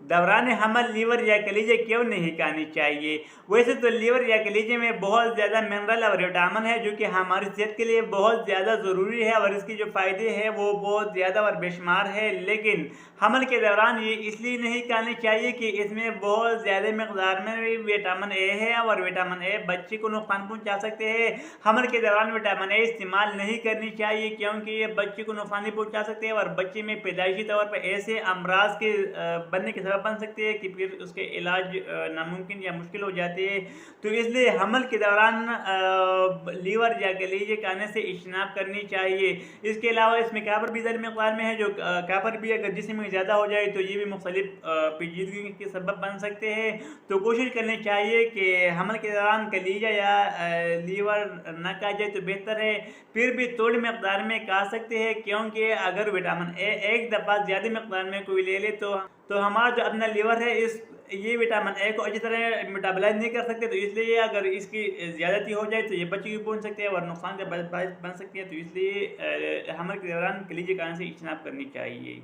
दौरान हमल लीवर या कलीजे क्यों नहीं खानी चाहिए। वैसे तो लीवर या कलीजे में बहुत ज़्यादा मिनरल और विटामिन है जो कि हमारी सेहत के लिए बहुत ज़्यादा ज़रूरी है और इसके जो फ़ायदे हैं वो बहुत ज़्यादा और बेशुमार है। लेकिन हमल के दौरान ये इसलिए नहीं खानी चाहिए कि इसमें बहुत ज़्यादा मकदार में विटामिन ए है और विटामिन ए बच्चे को नुकसान पहुँचा सकते हैं। हमल के दौरान विटामिन ए इस्तेमाल नहीं करनी चाहिए क्योंकि ये बच्चे को नुकसान नहीं पहुँचा सकते हैं और बच्चे में पैदाइशी तौर पर ऐसे अमराज के बनने के सबब बन सकते हैं कि फिर उसके इलाज नामुमकिन या मुश्किल हो जाती है। तो इसलिए हमल के दौरान लीवर या कलीजे खाने से इज्तनाब करनी चाहिए। इसके अलावा इसमें कापर भी ज़्यादा मकदार में है, जो कापर भी अगर जिस्म में ज़्यादा हो जाए तो ये भी मुख्तलिफ पेचीदगी के सबब बन सकते हैं। तो कोशिश करनी चाहिए कि हमल के दौरान कलीजा या लीवर ना खाया जाए तो बेहतर है। फिर भी थोड़ी मकदार में खा सकते हैं क्योंकि अगर विटामिन ए एक दफ़ा ज़्यादा मकदार में कोई ले ले तो हमारा जो अपना लीवर है ये विटामिन ए को अच्छी तरह मेटाबलाइज नहीं कर सकते। तो इसलिए अगर इसकी ज़्यादती हो जाए तो ये बच्चे भी पहुँच सकते हैं और नुकसान का बायस बन सकती है। तो इसलिए हमल के दौरान कलीजे खाने से इज्तनाब करनी चाहिए।